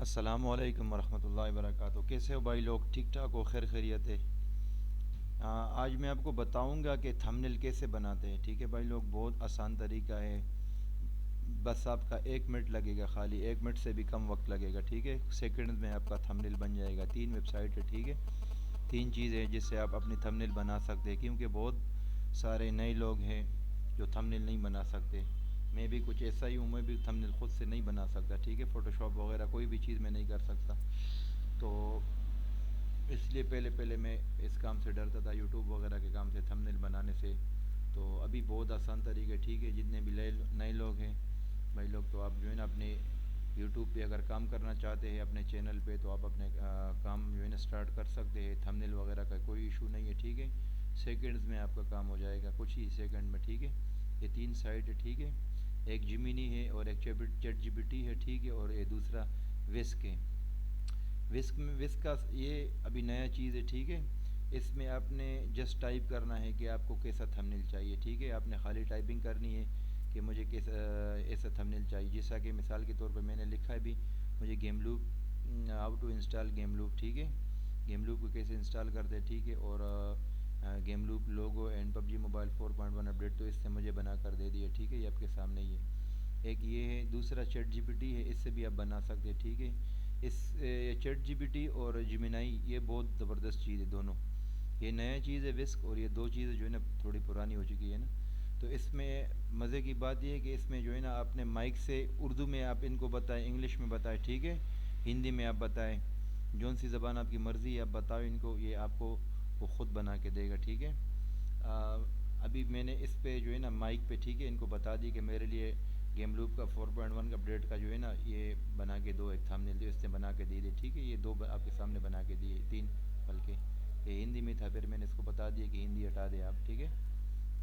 السلام علیکم ورحمۃ اللہ وبرکاتہ۔ کیسے ہو بھائی لوگ؟ ٹھیک ٹھاک ہو؟ خیر خیریت ہے؟ آج میں آپ کو بتاؤں گا کہ تھمبنیل کیسے بناتے ہیں۔ ٹھیک ہے بھائی لوگ، بہت آسان طریقہ ہے، بس آپ کا 1 منٹ لگے گا، خالی 1 منٹ سے بھی کم وقت لگے گا۔ ٹھیک ہے، سیکنڈ میں آپ کا تھمبنیل بن جائے گا۔ 3 ویب سائٹ ہے، ٹھیک ہے، 3 چیزیں ہیں جس سے آپ اپنی تھمبنیل بنا سکتے ہیں، کیونکہ بہت سارے نئے لوگ ہیں جو تھمبنیل نہیں بنا سکتے۔ میں بھی کچھ ایسا ہی ہوں، میں بھی تھمبنیل خود سے نہیں بنا سکتا، ٹھیک ہے، فوٹو شاپ وغیرہ کوئی بھی چیز میں نہیں کر سکتا، تو اس لیے پہلے میں اس کام سے ڈرتا تھا، یوٹیوب وغیرہ کے کام سے، تھمبنیل بنانے سے۔ تو ابھی بہت آسان طریقے، ٹھیک ہے، جتنے بھی نئے لوگ ہیں بھائی لوگ، تو آپ جو ہے نا اپنے یوٹیوب پہ اگر کام کرنا چاہتے ہیں اپنے چینل پہ، تو آپ اپنے کام جو ہے نا اسٹارٹ کر سکتے ہیں۔ تھمبنیل وغیرہ کا کوئی ایشو نہیں ہے، ٹھیک ہے، سیکنڈز میں آپ کا کام ہو جائے گا، کچھ ہی سیکنڈ میں، ٹھیک ہے۔ یہ 3 سائٹ ہے، ٹھیک ہے، ایک جیمینی ہے اور ایک چیٹ جی پی ٹی ہے، ٹھیک ہے، اور یہ دوسرا وسک ہے۔ وسک کا یہ ابھی نیا چیز ہے، ٹھیک ہے، اس میں آپ نے جسٹ ٹائپ کرنا ہے کہ آپ کو کیسا تھمبنیل چاہیے، ٹھیک ہے، آپ نے خالی ٹائپنگ کرنی ہے کہ مجھے کیسا ایسا تھمبنیل چاہیے، جیسا کہ مثال کے طور پہ میں نے لکھا ہے بھی، مجھے game loop, how to install game loop, ٹھیک ہے، گیم لوپ کو کیسے انسٹال کرتے ہیں، ٹھیک ہے، اور game loop logo and PUBG mobile 4.1 update, تو اس سے مجھے بنا کر دے دیا، ٹھیک ہے، یہ آپ کے سامنے ہی ہے۔ ایک یہ ہے، دوسرا چیٹ جی پی ٹی ہے، اس سے بھی آپ بنا سکتے ہیں، ٹھیک ہے۔ اس چیٹ جی پی ٹی اور جیمینائی یہ بہت زبردست چیز ہے دونوں، یہ نیا چیز ہے وسک، اور یہ دو چیزیں جو ہے نا تھوڑی پرانی ہو چکی ہے نا۔ تو اس میں مزے کی بات یہ ہے کہ اس میں جو ہے نا آپ نے مائک سے اردو میں آپ ان کو بتائیں، انگلش میں بتائیں، ٹھیک ہے، ہندی میں آپ بتائیں، جون سی زبان آپ کی مرضی ہے آپ بتاؤ ان کو، یہ آپ کو وہ خود بنا کے دے گا، ٹھیک ہے۔ ابھی میں نے اس پہ جو ہے نا مائک پہ، ٹھیک ہے، ان کو بتا دی کہ میرے لیے گیم لوپ کا 4.1 کا اپڈیٹ کا جو ہے نا یہ بنا کے دو، ایک تھمبنیل جو اس نے بنا کے دی تھی، ٹھیک ہے، یہ دو آپ کے سامنے بنا کے دیے، 3 بلکہ یہ ہندی میں تھا، پھر میں نے اس کو بتا دیا کہ ہندی ہٹا دے آپ، ٹھیک ہے،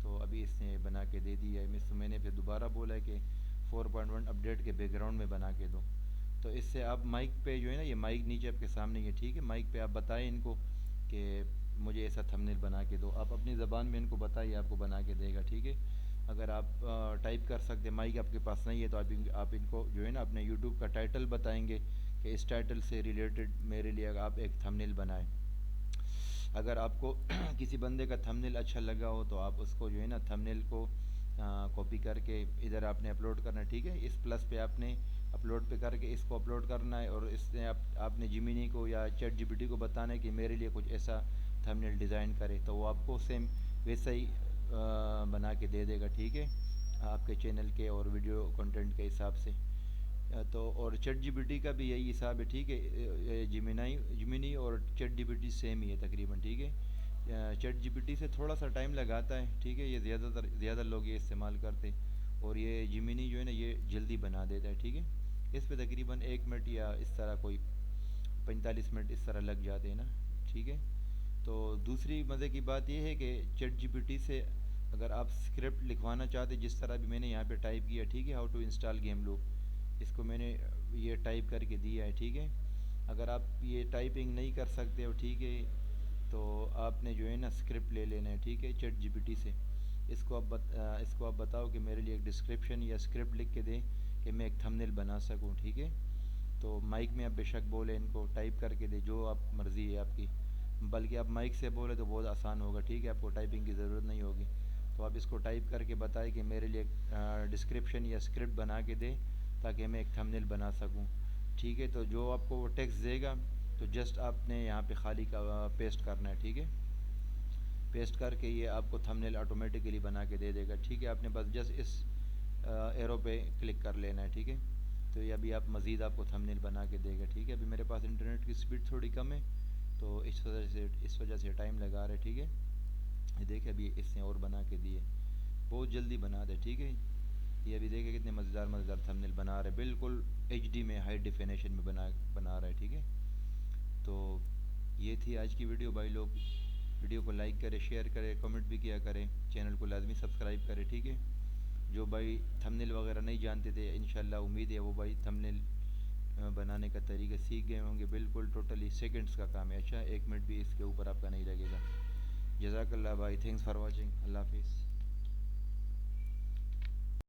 تو ابھی اس نے بنا کے دے دیا ہے۔ میں نے پھر دوبارہ بولا ہے کہ 4.1 اپڈیٹ کے بیک گراؤنڈ میں بنا کے دو، تو اس سے آپ مائک پہ جو ہے نا، یہ مائک نیچے آپ کے سامنے ہی ہے، ٹھیک ہے، مائک پہ آپ بتائیں ان کو کہ مجھے ایسا تھمبنیل بنا کے دو، آپ اپنی زبان میں ان کو بتائیے، آپ کو بنا کے دے گا، ٹھیک ہے۔ اگر آپ ٹائپ کر سکتے، مائک آپ کے پاس نہیں ہے، تو آپ ان کو جو ہے نا اپنے یوٹیوب کا ٹائٹل بتائیں گے کہ اس ٹائٹل سے ریلیٹڈ میرے لیے آپ ایک تھمبنیل بنائیں۔ اگر آپ کو کسی بندے کا تھمبنیل اچھا لگا ہو تو آپ اس کو جو ہے نا تھمبنیل کو کاپی کر کے ادھر آپ نے اپلوڈ کرنا ہے، ٹھیک ہے، اس پلس پہ آپ نے اپلوڈ پہ کر کے اس کو اپلوڈ کرنا ہے، اور اس نے آپ نے جیمینی کو یا چیٹ جی پی ٹی کو بتانا ہے کہ میرے لیے کچھ ایسا تھمبنیل ڈیزائن کرے، تو وہ آپ کو سیم ویسا ہی بنا کے دے دے گا، ٹھیک ہے، آپ کے چینل کے اور ویڈیو کنٹینٹ کے حساب سے۔ تو اور چیٹ جی پی ٹی کا بھی یہی حساب ہے، ٹھیک ہے، جیمینی اور ChatGPT same ہی ہے تقریباً، ٹھیک ہے۔ چیٹ جی پی ٹی سے تھوڑا سا ٹائم لگاتا ہے، ٹھیک ہے، یہ زیادہ لوگ یہ استعمال کرتے، اور یہ جیمینی جو ہے نا یہ جلدی بنا دیتا ہے، ٹھیک ہے، اس پہ تقریباً 1 منٹ یا اس طرح کوئی 45 منٹ اس طرح لگ جاتے ہیں نا، ٹھیک ہے۔ تو دوسری مزے کی بات یہ ہے کہ چیٹ جی پی ٹی سے اگر آپ اسکرپٹ لکھوانا چاہتے، جس طرح بھی میں نے یہاں پہ ٹائپ کیا، ٹھیک ہے، how to install game loop, اس کو میں نے یہ ٹائپ کر کے دیا ہے، ٹھیک ہے۔ اگر آپ یہ ٹائپنگ نہیں کر سکتے ہو، ٹھیک ہے، تو آپ نے جو ہے نا اسکرپٹ لے لینا ہے، ٹھیک ہے، چیٹ جی پی ٹی سے اس کو آپ بتاؤ کہ میرے لیے ایک ڈسکرپشن یا اسکرپٹ لکھ کے دیں کہ میں ایک تھمبنیل بنا سکوں، ٹھیک ہے۔ تو مائک میں آپ بے شک بولے ان کو ٹائپ کر کے دے، جو آپ مرضی ہے آپ کی، بلکہ آپ مائک سے بولے تو بہت آسان ہوگا، ٹھیک ہے، آپ کو ٹائپنگ کی ضرورت نہیں ہوگی، تو آپ اس کو ٹائپ کر کے بتائیں کہ میرے لیے ایک ڈسکرپشن یا اسکرپٹ بنا کے دے تاکہ میں ایک تھمبنیل بنا سکوں، ٹھیک ہے۔ تو جو آپ کو وہ ٹیکسٹ دے گا تو جسٹ آپ نے یہاں پہ خالی کا پیسٹ کرنا ہے، ٹھیک ہے، پیسٹ کر کے یہ آپ کو تھمبنیل آٹومیٹیکلی بنا کے دے دے گا، ٹھیک ہے، آپ نے بس جسٹ اس ایرو پہ کلک کر لینا ہے، ٹھیک ہے۔ تو یہ ابھی آپ مزید آپ کو تھمبنیل بنا کے دے گا، ٹھیک ہے۔ ابھی میرے پاس انٹرنیٹ کی سپیڈ تھوڑی کم ہے، تو اس وجہ سے ٹائم لگا رہا ہے، ٹھیک ہے۔ یہ دیکھیں ابھی اس نے اور بنا کے دیے، بہت جلدی بنا دے، ٹھیک ہے۔ یہ ابھی دیکھیں کتنے مزیدار تھمبنیل بنا رہے، بالکل ایچ ڈی میں ہائی ڈیفینیشن میں بنا رہا ہے، ٹھیک ہے۔ تو یہ تھی آج کی ویڈیو بھائی لوگ، ویڈیو کو لائک کرے، شیئر کرے، کمنٹ بھی کیا کریں، چینل کو لازمی سبسکرائب کرے، ٹھیک ہے۔ جو بھائی تھمبنیل وغیرہ نہیں جانتے تھے، انشاءاللہ امید ہے وہ بھائی تھمبنیل بنانے کا طریقہ سیکھ گئے ہوں گے، بالکل ٹوٹلی سیکنڈز کا کام ہے، اچھا 1 منٹ بھی اس کے اوپر آپ کا نہیں لگے گا۔ جزاک اللہ بھائی، تھینکس فار واچنگ، اللہ حافظ۔